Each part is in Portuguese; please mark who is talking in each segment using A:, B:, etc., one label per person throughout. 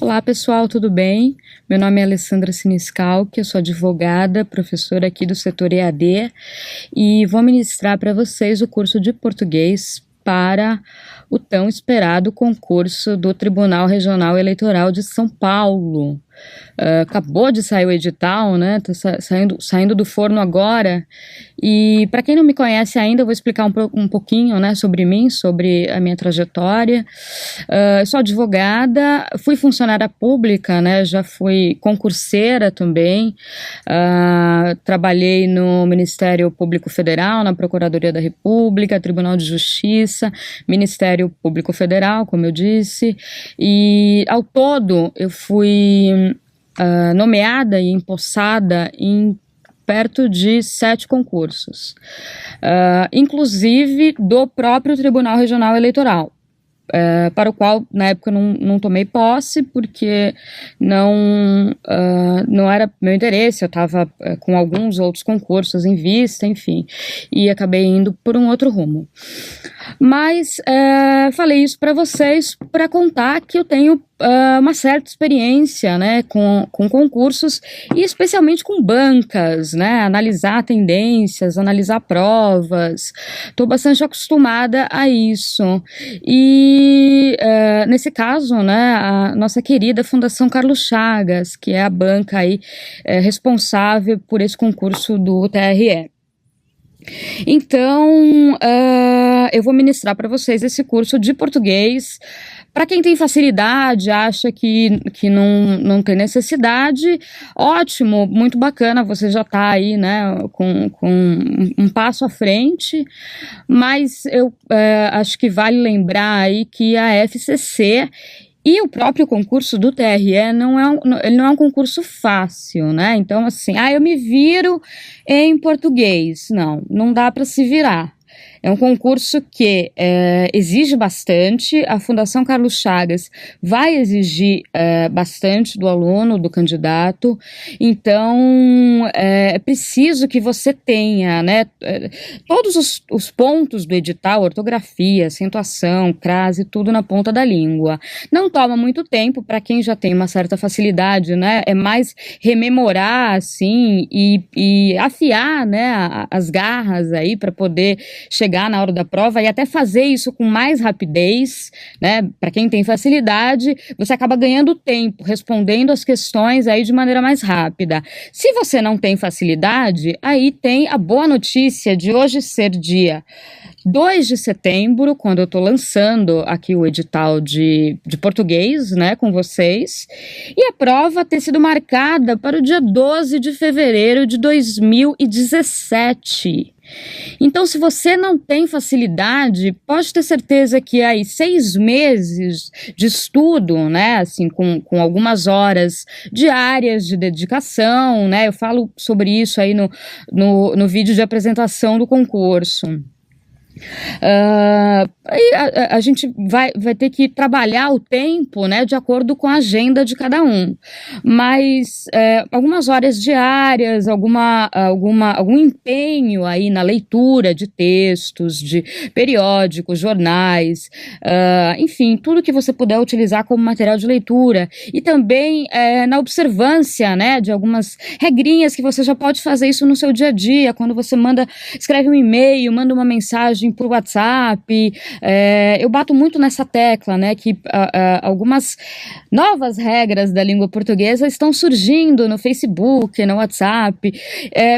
A: Olá pessoal, tudo bem? Meu nome é Alessandra Siniscalchi, eu sou advogada, professora aqui do setor EAD e vou ministrar para vocês o curso de português para o tão esperado concurso do Tribunal Regional Eleitoral de São Paulo. Acabou de sair o edital, né? Tá saindo do forno agora. E para quem não me conhece ainda, eu vou explicar um pouquinho, né, sobre mim, sobre a minha trajetória. Eu sou advogada, fui funcionária pública, né? Já fui concurseira também. Trabalhei no Ministério Público Federal, na Procuradoria da República, Tribunal de Justiça, Ministério Público Federal, como eu disse. E ao todo eu fui nomeada e empossada em perto de 7 concursos, inclusive do próprio Tribunal Regional Eleitoral, para o qual na época eu não tomei posse porque não era meu interesse, eu estava com alguns outros concursos em vista, enfim, e acabei indo por um outro rumo. Mas falei isso para vocês para contar que eu tenho uma certa experiência, né, com concursos e especialmente com bancas, né, analisar tendências, analisar provas. Estou bastante acostumada a isso. E nesse caso, né, a nossa querida Fundação Carlos Chagas, que é a banca aí responsável por esse concurso do TRE. Então, eu vou ministrar para vocês esse curso de português. Para quem tem facilidade, acha que não tem necessidade, ótimo, muito bacana, você já está aí, né, com um passo à frente, mas eu acho que vale lembrar aí que a FCC e o próprio concurso do TRE ele não é um concurso fácil, né? Então, assim, eu me viro em português. Não dá para se virar. É um concurso que exige bastante, a Fundação Carlos Chagas vai exigir bastante do aluno, do candidato, então é preciso que você tenha, né, todos os pontos do edital, ortografia, acentuação, crase, tudo na ponta da língua. Não toma muito tempo para quem já tem uma certa facilidade, né, é mais rememorar, assim, e afiar, né, as garras aí para poder chegar na hora da prova e até fazer isso com mais rapidez, né? Para quem tem facilidade, você acaba ganhando tempo, respondendo as questões aí de maneira mais rápida. Se você não tem facilidade, aí tem a boa notícia de hoje ser dia 2 de setembro, quando eu estou lançando aqui o edital de português, né, com vocês, e a prova ter sido marcada para o dia 12 de fevereiro de 2017. Então, se você não tem facilidade, pode ter certeza que aí 6 meses de estudo, né, assim, com algumas horas diárias de dedicação, né, eu falo sobre isso aí no vídeo de apresentação do concurso. Aí a gente vai ter que trabalhar o tempo, né, de acordo com a agenda de cada um, mas algumas horas diárias, algum empenho aí na leitura de textos, de periódicos, jornais, enfim, tudo que você puder utilizar como material de leitura, e também na observância, né, de algumas regrinhas que você já pode fazer isso no seu dia a dia, quando você escreve um e-mail, manda uma mensagem por WhatsApp. Eu bato muito nessa tecla, né, que algumas novas regras da língua portuguesa estão surgindo no Facebook, no WhatsApp,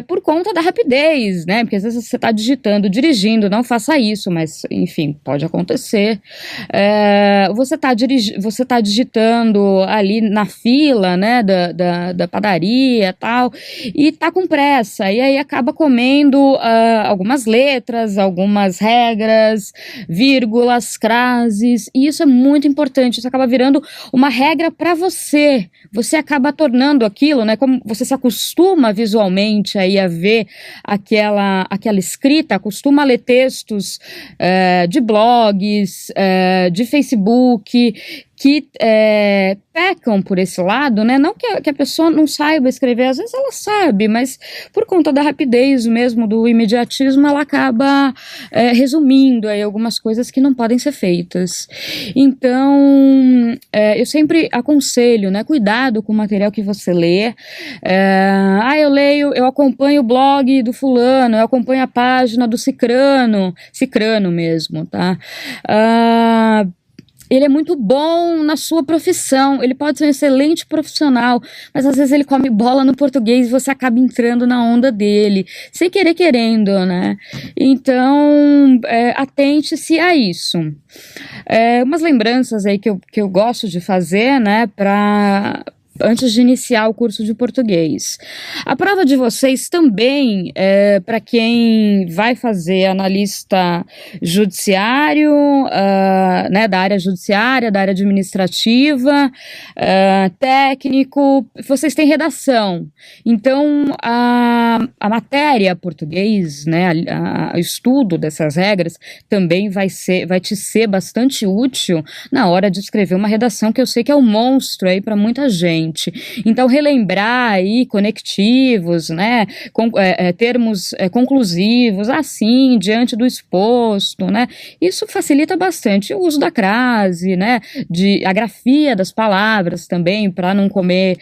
A: por conta da rapidez, né, porque às vezes você está digitando, dirigindo, não faça isso, mas enfim, pode acontecer. Você tá digitando ali na fila, né, da padaria, tal, e tá com pressa, e aí acaba comendo algumas letras, algumas regras, vírgulas, crases, e isso é muito importante, isso acaba virando uma regra para você. Você acaba tornando aquilo, né, como você se acostuma visualmente aí a ver aquela escrita, acostuma a ler textos de blogs, de Facebook, que pecam por esse lado, né? Não que a pessoa não saiba escrever, às vezes ela sabe, mas por conta da rapidez mesmo, do imediatismo, ela acaba resumindo aí algumas coisas que não podem ser feitas. Então, eu sempre aconselho, né? Cuidado com o material que você lê. Eu acompanho o blog do fulano, eu acompanho a página do cicrano mesmo, tá? Ele é muito bom na sua profissão, ele pode ser um excelente profissional, mas às vezes ele come bola no português e você acaba entrando na onda dele, sem querer querendo, né? Então, atente-se a isso. Umas lembranças aí que eu gosto de fazer, né, antes de iniciar o curso de português. A prova de vocês também para quem vai fazer analista judiciário, né, da área judiciária, da área administrativa, técnico, vocês têm redação. Então, a matéria português, né, o estudo dessas regras também vai te ser bastante útil na hora de escrever uma redação, que eu sei que é um monstro aí para muita gente. Então, relembrar aí conectivos, né, termos conclusivos, assim, diante do exposto, né, isso facilita bastante o uso da crase, né, a grafia das palavras também, para não comer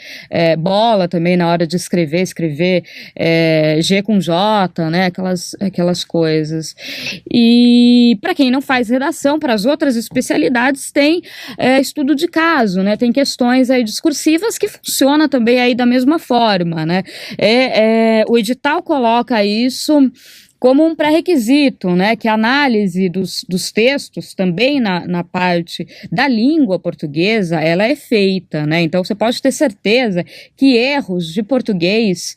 A: bola também na hora de escrever G com J, né, aquelas coisas. E para quem não faz redação, para as outras especialidades, tem estudo de caso, né, tem questões aí discursivas que funciona também aí da mesma forma, né? O edital coloca isso como um pré-requisito, né, que a análise dos textos também na parte da língua portuguesa, ela é feita, né, então você pode ter certeza que erros de português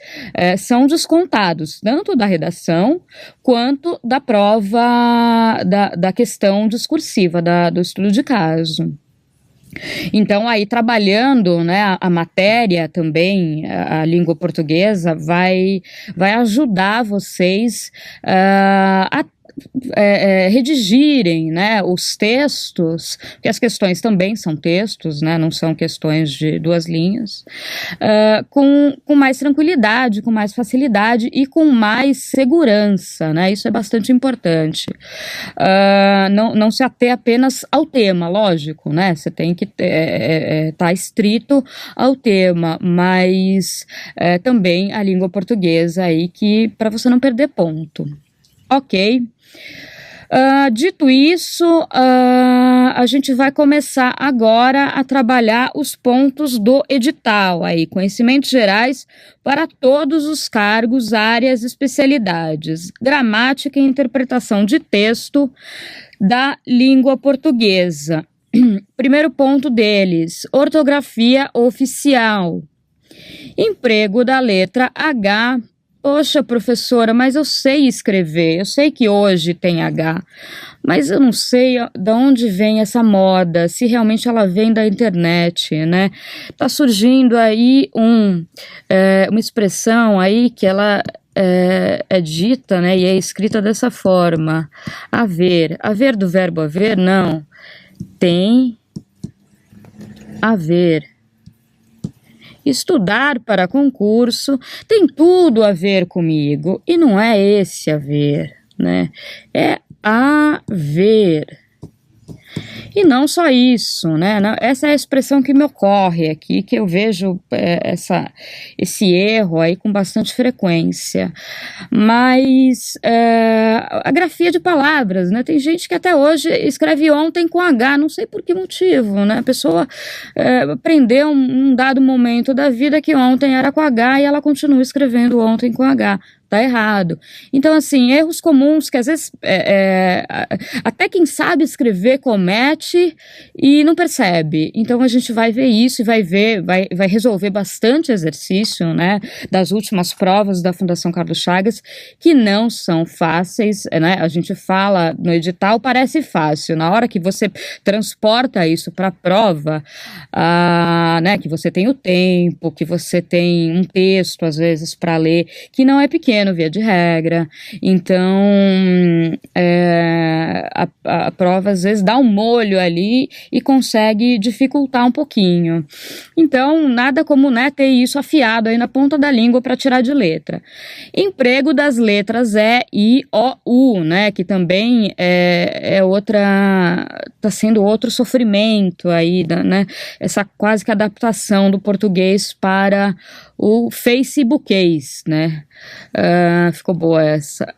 A: são descontados, tanto da redação quanto da prova da questão discursiva, do estudo de caso. Então, aí trabalhando, né, a matéria também, a língua portuguesa, vai ajudar vocês a redigirem, né, os textos, porque as questões também são textos, né, não são questões de 2 linhas, com mais tranquilidade, com mais facilidade e com mais segurança, né, isso é bastante importante. Não se ater apenas ao tema, lógico, né, você tem que estar estrito ao tema, mas também a língua portuguesa aí, que para você não perder ponto. Ok. Dito isso, a gente vai começar agora a trabalhar os pontos do edital, aí, conhecimentos gerais para todos os cargos, áreas, especialidades, gramática e interpretação de texto da língua portuguesa. Primeiro ponto deles, ortografia oficial, emprego da letra H. Poxa, professora, mas eu sei escrever, eu sei que hoje tem H, mas eu não sei de onde vem essa moda, se realmente ela vem da internet, né? Tá surgindo aí uma expressão aí que ela é dita, né, e é escrita dessa forma: haver. Haver do verbo haver? Não. Tem haver. Estudar para concurso tem tudo a ver comigo, e não é esse haver, né? É haver. E não só isso, né? Essa é a expressão que me ocorre aqui, que eu vejo esse erro aí com bastante frequência. Mas a grafia de palavras, né? Tem gente que até hoje escreve ontem com H, não sei por que motivo, né? A pessoa aprendeu um dado momento da vida que ontem era com H e ela continua escrevendo ontem com H. Tá errado. Então, assim, erros comuns que às vezes até quem sabe escrever comete e não percebe. Então, a gente vai ver isso e vai resolver bastante exercício, né, das últimas provas da Fundação Carlos Chagas, que não são fáceis, né? A gente fala no edital, parece fácil. Na hora que você transporta isso para a prova, né, que você tem o tempo, que você tem um texto, às vezes, para ler, que não é pequeno, pequeno, via de regra, então a prova às vezes dá um molho ali e consegue dificultar um pouquinho. Então, nada como, né, ter isso afiado aí na ponta da língua para tirar de letra. Emprego das letras E, I, O, U, né, que também é outra, tá sendo outro sofrimento aí, né, essa quase que adaptação do português para o facebookês, né, ficou boa essa.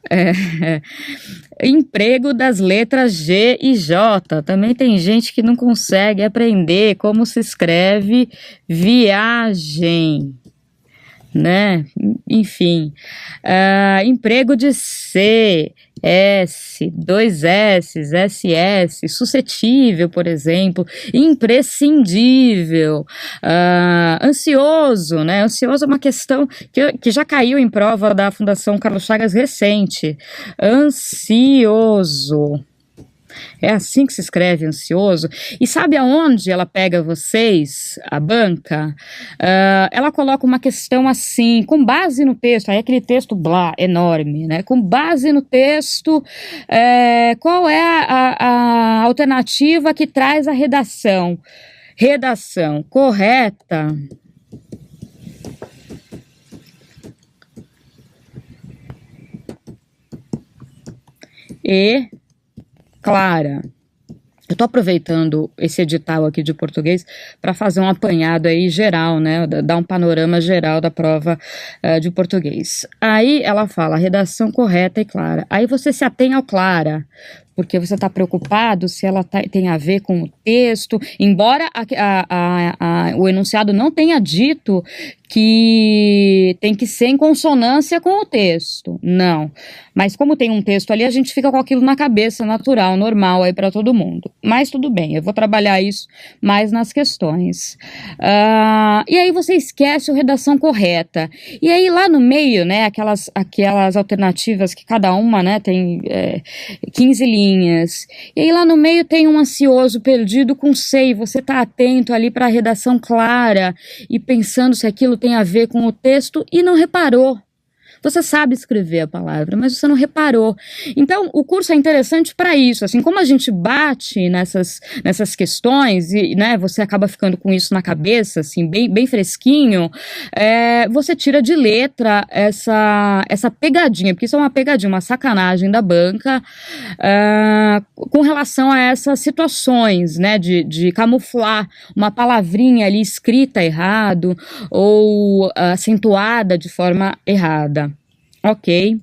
A: Emprego das letras G e J, também tem gente que não consegue aprender como se escreve viagem, né, enfim, emprego de C, S, dois S, SS, suscetível, por exemplo, imprescindível, ansioso, né, ansioso é uma questão que já caiu em prova da Fundação Carlos Chagas recente, ansioso. É assim que se escreve ansioso. E sabe aonde ela pega vocês, a banca? Ela coloca uma questão assim, com base no texto, aí aquele texto blá, enorme, né? Com base no texto, qual é a alternativa que traz a redação? Redação correta. E clara. Eu estou aproveitando esse edital aqui de português para fazer um apanhado aí geral, né, dar um panorama geral da prova de português. Aí ela fala redação correta e clara. Aí você se atém ao clara, porque você está preocupado se ela tem a ver com o texto, embora o enunciado não tenha dito que tem que ser em consonância com o texto, não. Mas como tem um texto ali, a gente fica com aquilo na cabeça, natural, normal aí para todo mundo. Mas tudo bem, eu vou trabalhar isso mais nas questões. E aí você esquece a redação correta. E aí lá no meio, né, aquelas alternativas que cada uma, né, tem 15 linhas. E aí lá no meio tem um ansioso perdido com C, e você está atento ali para a redação clara e pensando se aquilo tem a ver com o texto e não reparou. Você sabe escrever a palavra, mas você não reparou. Então, o curso é interessante para isso. Assim, como a gente bate nessas questões e, né, você acaba ficando com isso na cabeça, assim, bem fresquinho, você tira de letra essa pegadinha, porque isso é uma pegadinha, uma sacanagem da banca com relação a essas situações, né, de camuflar uma palavrinha ali escrita errado ou acentuada de forma errada. Ok,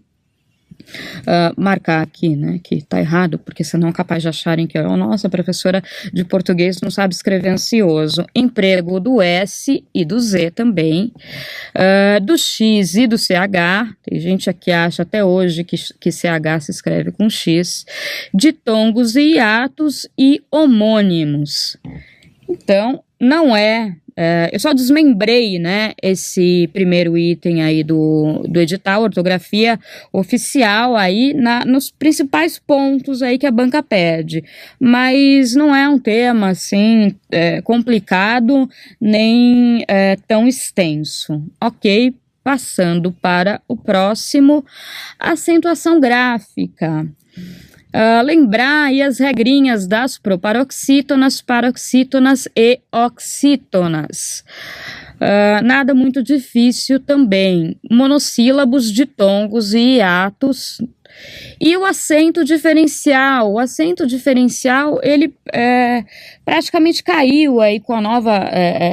A: marcar aqui, né, que tá errado, porque senão é capaz de acharem que, nossa, a professora de português não sabe escrever ansioso. Emprego do S e do Z também, do X e do CH, tem gente aqui que acha até hoje que CH se escreve com X, ditongos e hiatos e homônimos. Então, não eu só desmembrei, né, esse primeiro item aí do edital, ortografia oficial aí nos principais pontos aí que a banca pede, mas não é um tema assim complicado nem tão extenso, ok? Passando para o próximo, acentuação gráfica. Lembrar aí as regrinhas das proparoxítonas, paroxítonas e oxítonas. Nada muito difícil também. Monossílabos, ditongos e hiatos. E o acento diferencial. O acento diferencial, ele praticamente caiu aí com a nova,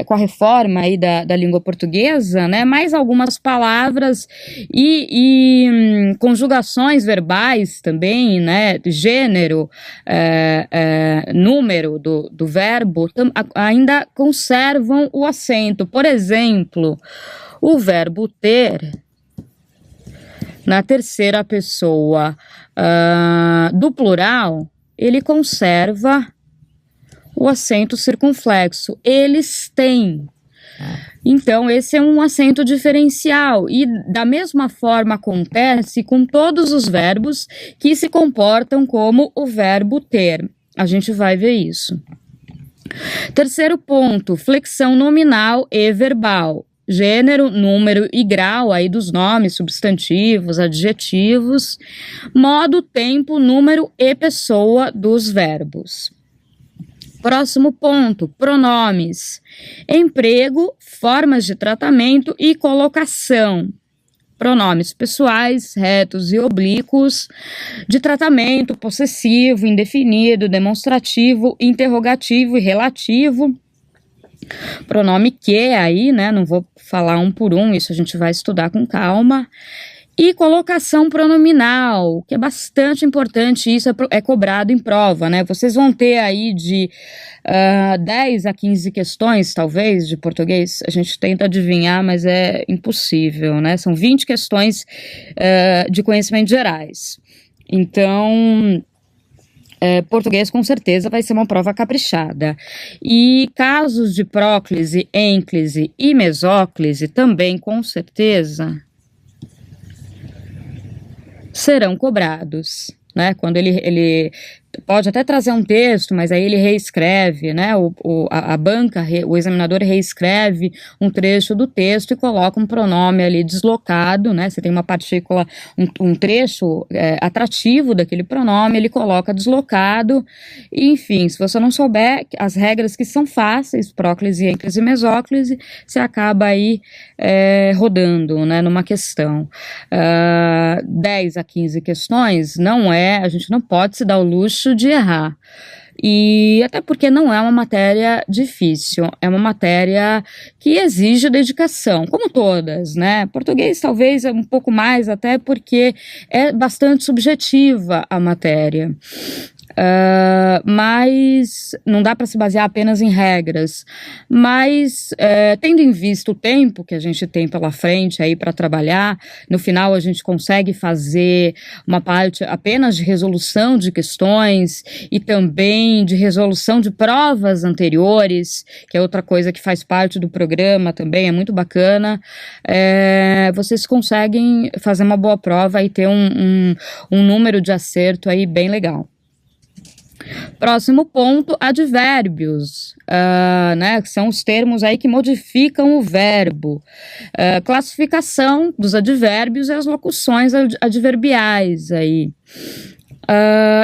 A: com a reforma aí da língua portuguesa, né? Mais algumas palavras e conjugações verbais também, né? Gênero, número do verbo, ainda conservam o acento. Por exemplo, o verbo ter, na terceira pessoa do plural, ele conserva o acento circunflexo. Eles têm. Então, esse é um acento diferencial. E da mesma forma acontece com todos os verbos que se comportam como o verbo ter. A gente vai ver isso. Terceiro ponto, flexão nominal e verbal. gênero, número e grau aí dos nomes, substantivos, adjetivos, modo, tempo, número e pessoa dos verbos. Próximo ponto, pronomes, emprego, formas de tratamento e colocação. Pronomes pessoais, retos e oblíquos, de tratamento possessivo, indefinido, demonstrativo, interrogativo e relativo. Pronome que aí, né, não vou falar um por um, isso a gente vai estudar com calma. E colocação pronominal, que é bastante importante, isso é cobrado em prova, né? Vocês vão ter aí de 10 a 15 questões, talvez, de português. A gente tenta adivinhar, mas é impossível, né? São 20 questões de conhecimentos gerais. Então, português com certeza vai ser uma prova caprichada. E casos de próclise, ênclise e mesóclise também, com certeza, serão cobrados, né? Quando ele pode até trazer um texto, mas aí ele reescreve, né? A banca, o examinador reescreve um trecho do texto e coloca um pronome ali deslocado, né? Você tem uma partícula, um trecho atrativo daquele pronome, ele coloca deslocado. E, enfim, se você não souber as regras que são fáceis, próclise, ênclise e mesóclise, você acaba aí rodando, né? Numa questão. 10 a 15 questões, a gente não pode se dar o luxo de errar. E até porque não é uma matéria difícil, é uma matéria que exige dedicação, como todas, né? Português talvez é um pouco mais, até porque é bastante subjetiva a matéria. Mas não dá para se basear apenas em regras, mas tendo em vista o tempo que a gente tem pela frente aí para trabalhar, no final a gente consegue fazer uma parte apenas de resolução de questões e também de resolução de provas anteriores, que é outra coisa que faz parte do programa também, é muito bacana. Vocês conseguem fazer uma boa prova e ter um número de acerto aí bem legal. Próximo ponto, advérbios, né, que são os termos aí que modificam o verbo. Classificação dos advérbios e as locuções adverbiais aí.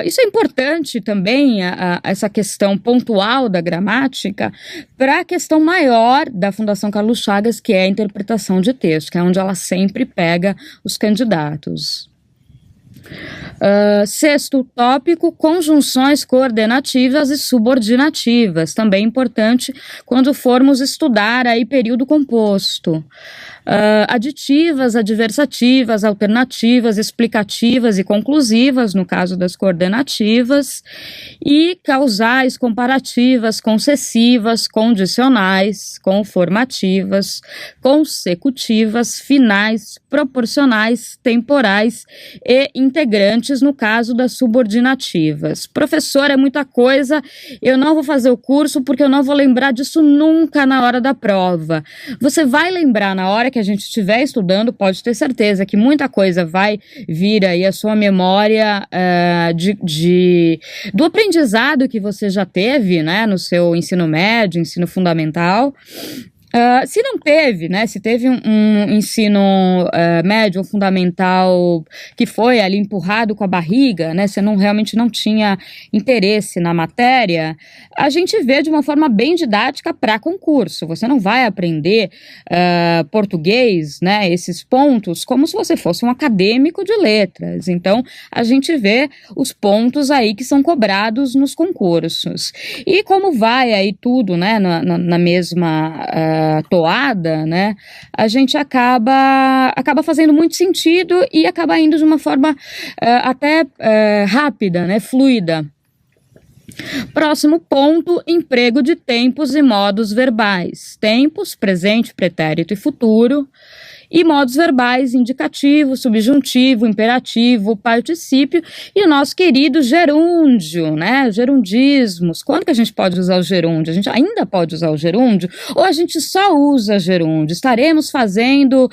A: Isso é importante também, essa questão pontual da gramática, para a questão maior da Fundação Carlos Chagas, que é a interpretação de texto, que é onde ela sempre pega os candidatos. Sexto tópico, conjunções coordenativas e subordinativas, também importante quando formos estudar aí período composto. Aditivas, adversativas, alternativas, explicativas e conclusivas, no caso das coordenativas, e causais, comparativas, concessivas, condicionais, conformativas, consecutivas, finais, proporcionais, temporais e integrantes, no caso das subordinativas. Professor, é muita coisa, eu não vou fazer o curso porque eu não vou lembrar disso nunca na hora da prova. Você vai lembrar na hora que a gente estiver estudando, pode ter certeza que muita coisa vai vir aí à sua memória do aprendizado que você já teve, né, no seu ensino médio, ensino fundamental. Se não teve, né, se teve um ensino médio ou fundamental que foi ali empurrado com a barriga, né, você realmente não tinha interesse na matéria, a gente vê de uma forma bem didática para concurso. Você não vai aprender português, né, esses pontos, como se você fosse um acadêmico de letras. Então, a gente vê os pontos aí que são cobrados nos concursos. E como vai aí tudo, né, na mesma toada, né, a gente acaba fazendo muito sentido e acaba indo de uma forma até rápida, né, fluida. Próximo ponto, emprego de tempos e modos verbais. Tempos, presente, pretérito e futuro. e modos verbais indicativo, subjuntivo, imperativo, particípio e o nosso querido gerúndio, né? Gerundismos. Quando que a gente pode usar o gerúndio? A gente ainda pode usar o gerúndio ou a gente só usa gerúndio? Estaremos fazendo,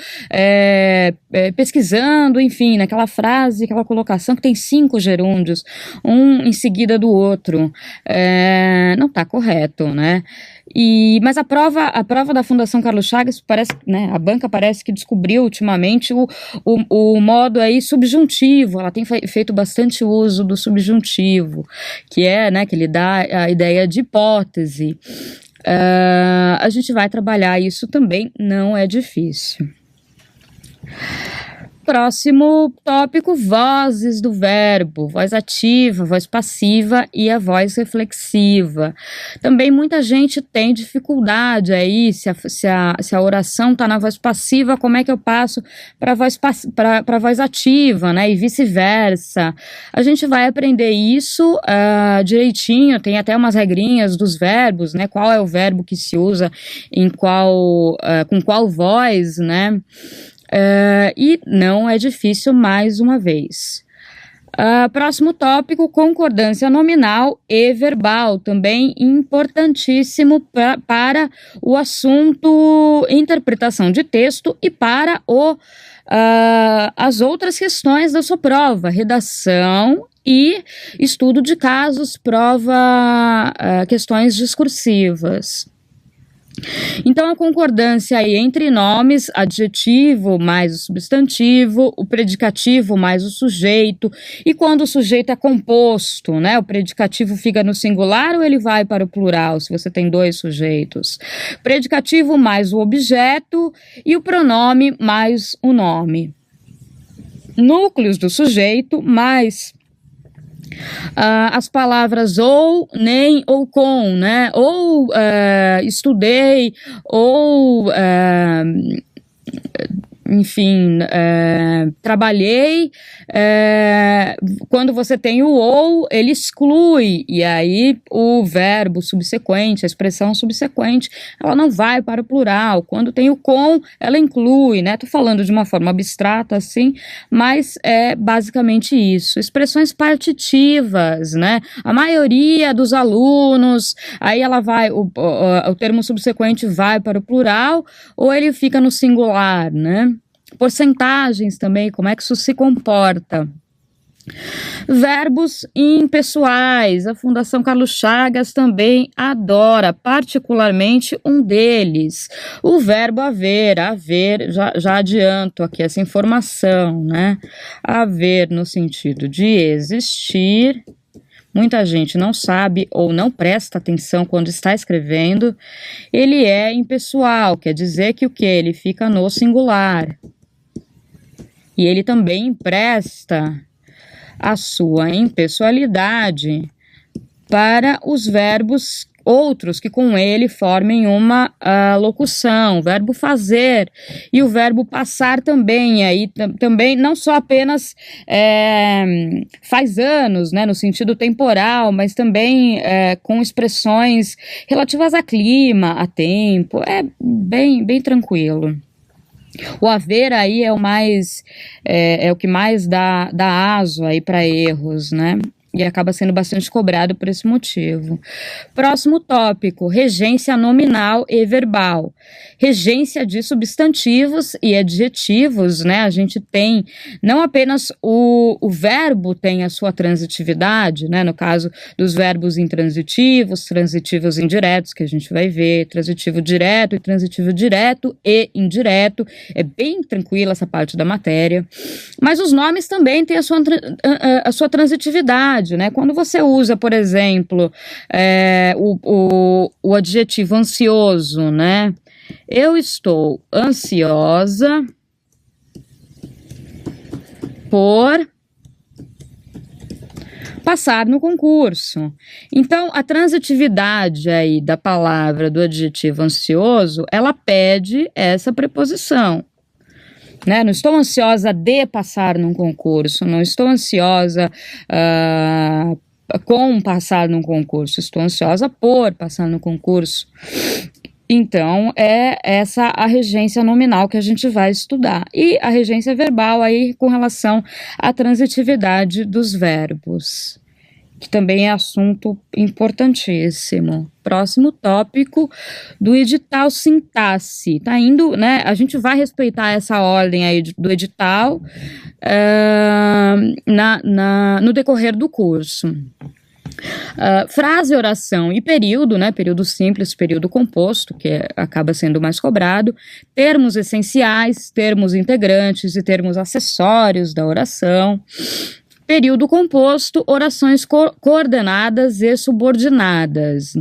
A: pesquisando, enfim, naquela frase, aquela colocação que tem 5 gerúndios, um em seguida do outro. Não está correto, né? Mas a prova da Fundação Carlos Chagas parece, né, a banca parece que descobriu ultimamente o modo aí subjuntivo. Ela tem feito bastante uso do subjuntivo, que é, né, que ele dá a ideia de hipótese. A gente vai trabalhar isso também, não é difícil. Próximo tópico, vozes do verbo, voz ativa, voz passiva e a voz reflexiva. Também muita gente tem dificuldade aí, se a oração está na voz passiva, como é que eu passo para a voz ativa, né, e vice-versa. A gente vai aprender isso direitinho, tem até umas regrinhas dos verbos, né, qual é o verbo que se usa com qual voz, né. E não é difícil mais uma vez. Próximo tópico, concordância nominal e verbal, também importantíssimo para o assunto interpretação de texto e para as outras questões da sua prova, redação e estudo de casos, prova, questões discursivas. Então, a concordância aí entre nomes, adjetivo mais o substantivo, o predicativo mais o sujeito, e quando o sujeito é composto, né, o predicativo fica no singular ou ele vai para o plural, se você tem 2 sujeitos. Predicativo mais o objeto e o pronome mais o nome. Núcleos do sujeito mais as palavras ou, nem ou com, né? Ou estudei, ou enfim, trabalhei. Quando você tem o ou, ele exclui, e aí o verbo subsequente, a expressão subsequente, ela não vai para o plural. Quando tem o com, ela inclui, né? Tô falando de uma forma abstrata assim, mas é basicamente isso. Expressões partitivas, né? A maioria dos alunos, aí ela vai, o termo subsequente vai para o plural, ou ele fica no singular, né? Porcentagens também, como é que isso se comporta. Verbos impessoais, a Fundação Carlos Chagas também adora, particularmente um deles, o verbo haver, já adianto aqui essa informação, né? Haver no sentido de existir. Muita gente não sabe ou não presta atenção quando está escrevendo. Ele é impessoal, quer dizer que o que? Ele fica no singular. E ele também empresta a sua impessoalidade para os verbos outros que com ele formem uma locução, o verbo fazer e o verbo passar também, aí também não só apenas faz anos, né, no sentido temporal, mas também com expressões relativas a clima, a tempo, é bem tranquilo. O haver aí é o que mais dá aso aí para erros, né? E acaba sendo bastante cobrado por esse motivo. Próximo tópico, regência nominal e verbal. Regência de substantivos e adjetivos, né? A gente tem não apenas o verbo tem a sua transitividade, né? No caso dos verbos intransitivos, transitivos indiretos, que a gente vai ver, transitivo direto e transitivo direto e indireto. É bem tranquila essa parte da matéria. Mas os nomes também têm a sua transitividade. Né? Quando você usa, por exemplo, o adjetivo ansioso, né? Eu estou ansiosa por passar no concurso. Então, a transitividade aí da palavra do adjetivo ansioso, ela pede essa preposição. Né? Não estou ansiosa de passar num concurso, não estou ansiosa com passar num concurso, estou ansiosa por passar no concurso. Então, é essa a regência nominal que a gente vai estudar. E a regência verbal aí com relação à transitividade dos verbos, que também é assunto importantíssimo. Próximo tópico do edital sintaxe. Tá indo, né? A gente vai respeitar essa ordem aí do edital no decorrer do curso. Frase, oração e período, né? Período simples, período composto, que acaba sendo mais cobrado. Termos essenciais, termos integrantes e termos acessórios da oração. Período composto, orações coordenadas e subordinadas.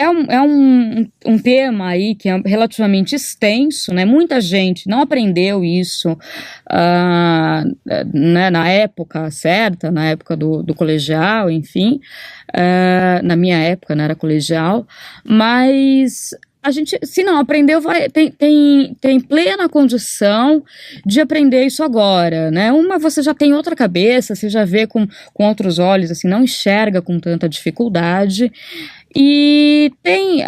A: É um tema aí que é relativamente extenso, né? Muita gente não aprendeu isso né, na época certa, na época do colegial, enfim. Na minha época não era colegial, mas a gente, se não aprendeu, tem plena condição de aprender isso agora, né? Você já tem outra cabeça, você já vê com outros olhos, assim, não enxerga com tanta dificuldade. E tem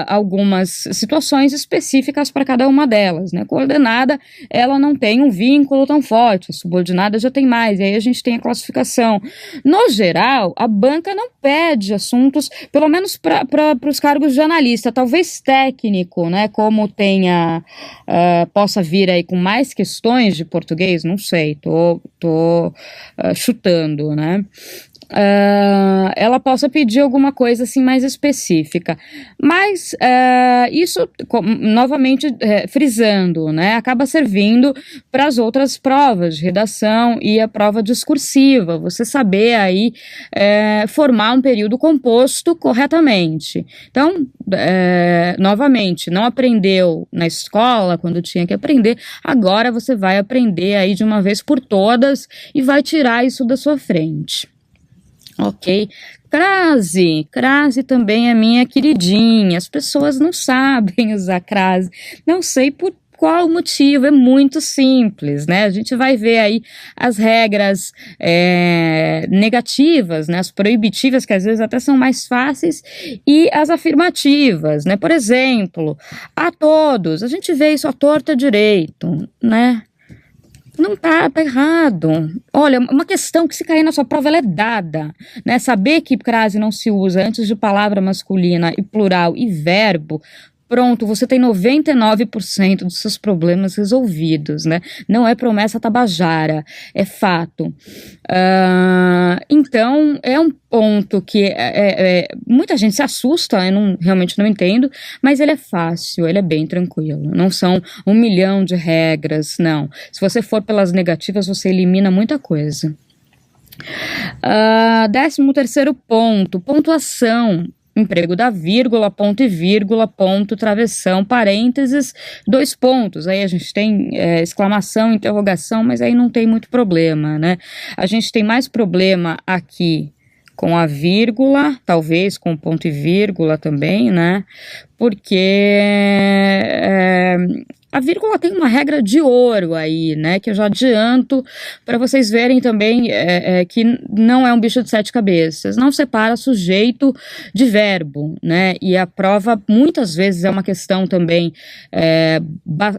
A: algumas situações específicas para cada uma delas, né? Coordenada, ela não tem um vínculo tão forte, a subordinada já tem mais, e aí a gente tem a classificação. No geral, a banca não pede assuntos, pelo menos para os cargos de analista, talvez técnico, né? Como possa vir aí com mais questões de português, não sei, tô chutando, né? Ela possa pedir alguma coisa assim mais específica, mas isso, novamente frisando, né, acaba servindo para as outras provas de redação e a prova discursiva, você saber aí formar um período composto corretamente. Então, novamente, não aprendeu na escola quando tinha que aprender, agora você vai aprender aí de uma vez por todas e vai tirar isso da sua frente. Ok, crase também é minha queridinha, as pessoas não sabem usar crase, não sei por qual motivo, é muito simples, né? A gente vai ver aí as regras negativas, né? As proibitivas, que às vezes até são mais fáceis, e as afirmativas, né? Por exemplo, a todos, a gente vê isso à torta direito, né? Não tá errado. Olha, uma questão que se cair na sua prova, ela é dada, né? Saber que crase não se usa antes de palavra masculina e plural e verbo, pronto, você tem 99% dos seus problemas resolvidos, né? Não é promessa tabajara, é fato. Então, é um ponto que muita gente se assusta, eu realmente não entendo, mas ele é fácil, ele é bem tranquilo. Não são 1 milhão de regras, não. Se você for pelas negativas, você elimina muita coisa. 13º ponto, pontuação. Emprego da vírgula, ponto e vírgula, ponto, travessão, parênteses, 2 pontos. Aí a gente tem exclamação, interrogação, mas aí não tem muito problema, né? A gente tem mais problema aqui com a vírgula, talvez com ponto e vírgula também, né? Porque a vírgula tem uma regra de ouro aí, né, que eu já adianto para vocês verem também que não é um bicho de 7 cabeças, não separa sujeito de verbo, né, e a prova muitas vezes é uma questão também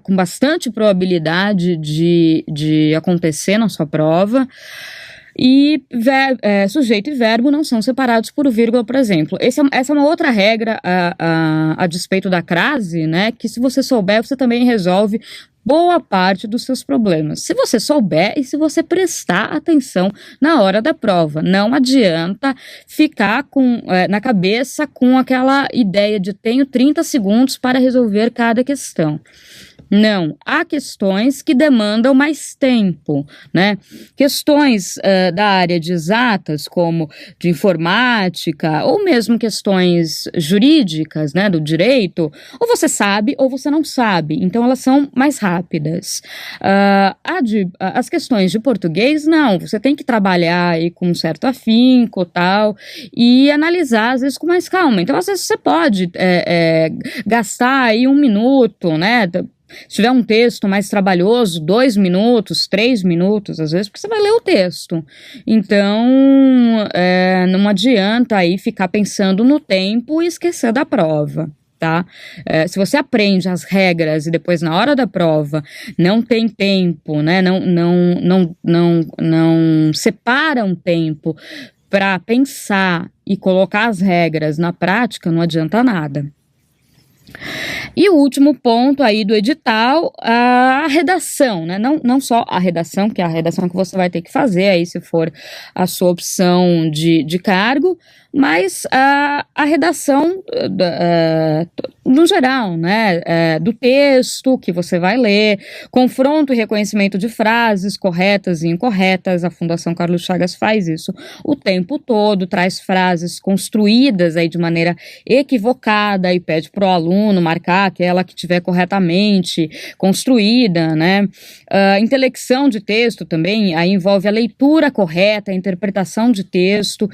A: com bastante probabilidade de acontecer na sua prova. E sujeito e verbo não são separados por vírgula, por exemplo. Essa é uma outra regra a despeito da crase, né? Que se você souber, você também resolve boa parte dos seus problemas. Se você souber e se você prestar atenção na hora da prova. Não adianta ficar na cabeça com aquela ideia de tenho 30 segundos para resolver cada questão. Não, há questões que demandam mais tempo, né? Questões da área de exatas, como de informática, ou mesmo questões jurídicas, né, do direito, ou você sabe ou você não sabe, então elas são mais rápidas. As questões de português, não, você tem que trabalhar aí com um certo afinco, tal, e analisar, às vezes, com mais calma. Então, às vezes, você pode gastar aí 1 minuto, né, Se tiver um texto mais trabalhoso, 2 minutos, 3 minutos, às vezes, porque você vai ler o texto. Então, não adianta aí ficar pensando no tempo e esquecer da prova. Tá? Se você aprende as regras e depois na hora da prova não tem tempo, né? Não separa um tempo para pensar e colocar as regras na prática, não adianta nada. E o último ponto aí do edital, a redação, né? Não só a redação, que é a redação que você vai ter que fazer aí se for a sua opção de cargo, mas a redação no geral, né, do texto que você vai ler, confronto e reconhecimento de frases corretas e incorretas. A Fundação Carlos Chagas faz isso o tempo todo, traz frases construídas aí de maneira equivocada e pede para o aluno marcar aquela que tiver corretamente construída, né. Intelecção de texto também, aí envolve a leitura correta, a interpretação de texto,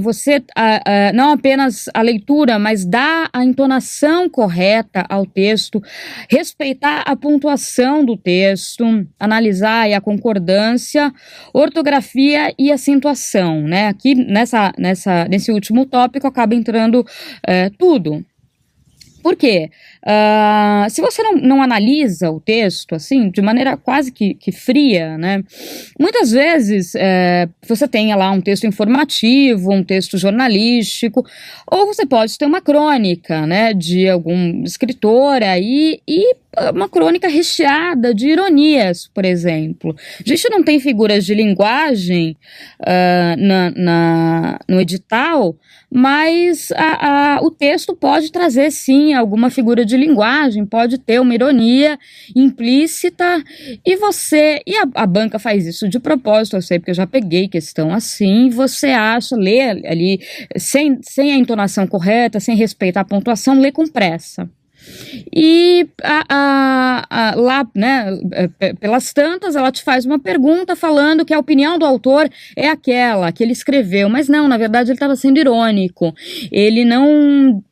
A: você não apenas a leitura, mas dar a entonação correta ao texto, respeitar a pontuação do texto, analisar a concordância, ortografia e acentuação, né? Aqui nesse último tópico acaba entrando tudo. Por quê? Se você não analisa o texto, assim, de maneira quase que fria, né, muitas vezes você tem lá um texto informativo, um texto jornalístico, ou você pode ter uma crônica, né, de algum escritor aí, e uma crônica recheada de ironias, por exemplo. A gente não tem figuras de linguagem no edital, mas o texto pode trazer, sim, alguma figura de linguagem, pode ter uma ironia implícita, e a banca faz isso de propósito, eu sei porque eu já peguei questão assim, você lê ali, sem a entonação correta, sem respeitar a pontuação, lê com pressa. E lá, né, pelas tantas, ela te faz uma pergunta falando que a opinião do autor é aquela que ele escreveu, mas não, na verdade ele estava sendo irônico, ele não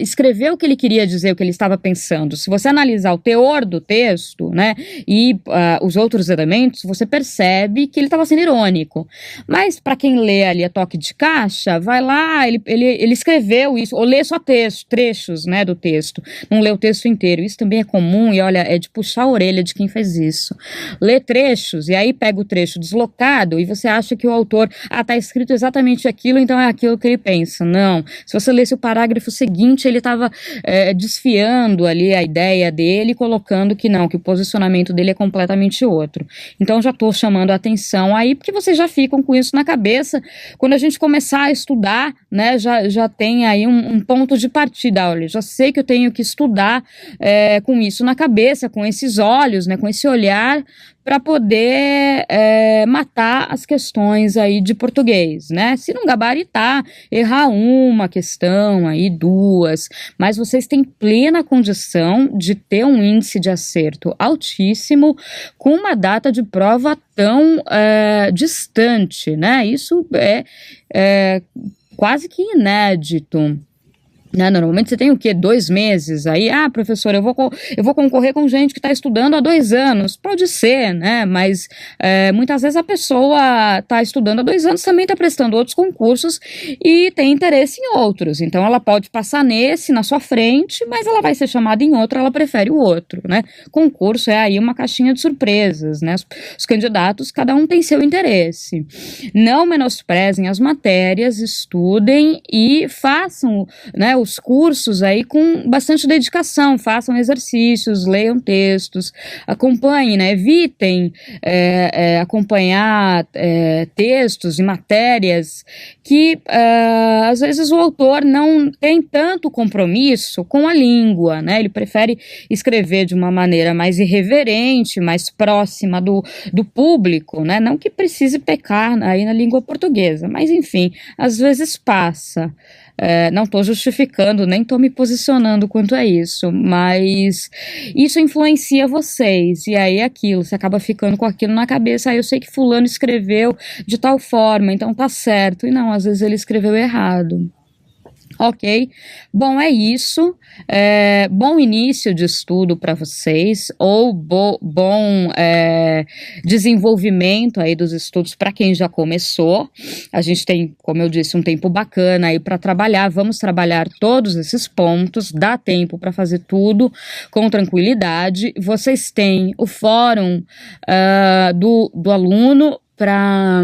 A: escreveu o que ele queria dizer, o que ele estava pensando. Se você analisar o teor do texto, né, e os outros elementos, você percebe que ele estava sendo irônico, mas para quem lê ali a toque de caixa, vai lá, ele escreveu isso, ou lê só trechos, né, do texto, não lê o texto inteiro. Isso também é comum e, olha, é de puxar a orelha de quem faz isso. Lê trechos e aí pega o trecho deslocado e você acha que o autor, tá escrito exatamente aquilo, então é aquilo que ele pensa. Não. Se você lesse o parágrafo seguinte, ele estava desfiando ali a ideia dele, colocando que não, que o posicionamento dele é completamente outro. Então já estou chamando a atenção aí, porque vocês já ficam com isso na cabeça. Quando a gente começar a estudar, né, já tem aí um ponto de partida. Olha, já sei que eu tenho que estudar com isso na cabeça, com esses olhos, né, com esse olhar, para poder matar as questões aí de português, né? Se não gabaritar, errar uma questão aí, 2, mas vocês têm plena condição de ter um índice de acerto altíssimo com uma data de prova tão distante, né? Isso é quase que inédito. Normalmente você tem o quê? 2 meses, aí, professor, eu vou concorrer com gente que está estudando há 2 anos, pode ser, né, mas muitas vezes a pessoa está estudando há 2 anos, também está prestando outros concursos e tem interesse em outros, então ela pode passar nesse, na sua frente, mas ela vai ser chamada em outro, ela prefere o outro, né, concurso é aí uma caixinha de surpresas, né, os candidatos, cada um tem seu interesse. Não menosprezem as matérias, estudem e façam, né, os cursos aí com bastante dedicação, façam exercícios, leiam textos, acompanhem, né, evitem acompanhar textos e matérias que às vezes o autor não tem tanto compromisso com a língua, né, ele prefere escrever de uma maneira mais irreverente, mais próxima do público, né, não que precise pecar aí na língua portuguesa, mas enfim, às vezes passa. Não estou justificando, nem estou me posicionando quanto a isso, mas isso influencia vocês, e aí aquilo, você acaba ficando com aquilo na cabeça, eu sei que fulano escreveu de tal forma, então tá certo, e não, às vezes ele escreveu errado. Ok, bom, é isso. Bom início de estudo para vocês, ou bom desenvolvimento aí dos estudos para quem já começou. A gente tem, como eu disse, um tempo bacana aí para trabalhar. Vamos trabalhar todos esses pontos, dá tempo para fazer tudo com tranquilidade. Vocês têm o fórum do aluno para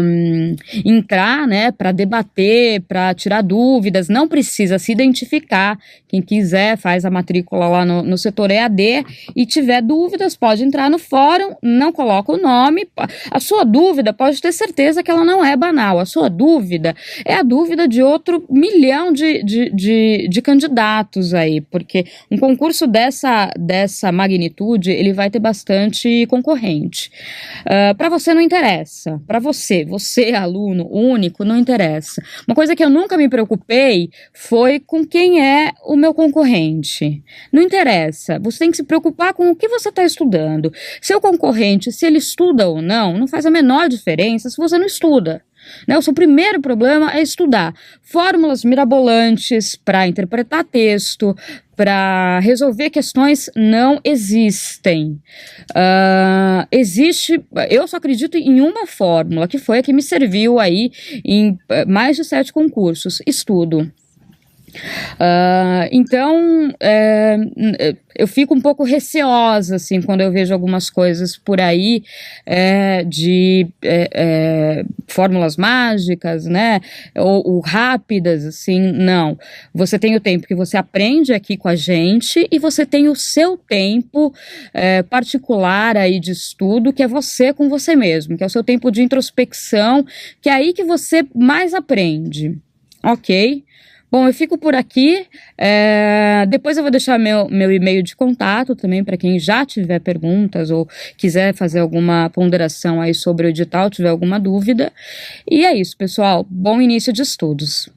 A: entrar, né, para debater, para tirar dúvidas, não precisa se identificar. Quem quiser faz a matrícula lá no setor EAD e tiver dúvidas pode entrar no fórum, não coloca o nome. A sua dúvida pode ter certeza que ela não é banal, a sua dúvida é a dúvida de outro milhão de candidatos aí, porque um concurso dessa magnitude, ele vai ter bastante concorrente. Para você não interessa. Para você, aluno único, não interessa. Uma coisa que eu nunca me preocupei foi com quem é o meu concorrente. Não interessa. Você tem que se preocupar com o que você está estudando. Seu concorrente, se ele estuda ou não faz a menor diferença se você não estuda. Né? O seu primeiro problema é estudar fórmulas mirabolantes para interpretar texto, para resolver questões não existem. Eu só acredito em uma fórmula, que foi a que me serviu aí em mais de 7 concursos: estudo. Então, eu fico um pouco receosa, assim, quando eu vejo algumas coisas por aí de fórmulas mágicas, né, ou rápidas, assim. Não. Você tem o tempo que você aprende aqui com a gente e você tem o seu tempo particular aí de estudo, que é você com você mesmo, que é o seu tempo de introspecção, que é aí que você mais aprende, ok? Bom, eu fico por aqui. Depois eu vou deixar meu e-mail de contato também para quem já tiver perguntas ou quiser fazer alguma ponderação aí sobre o edital, tiver alguma dúvida. E é isso, pessoal. Bom início de estudos.